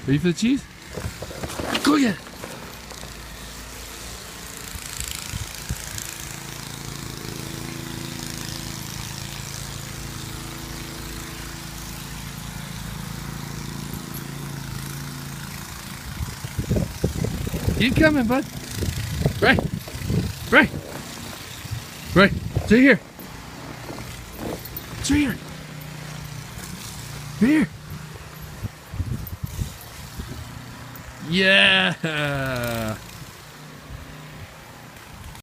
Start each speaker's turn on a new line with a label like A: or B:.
A: Ready for the cheese? Go get it. Keep coming, bud. Right. Right. Right. Stay here. Stay here. Stay here. Yeah.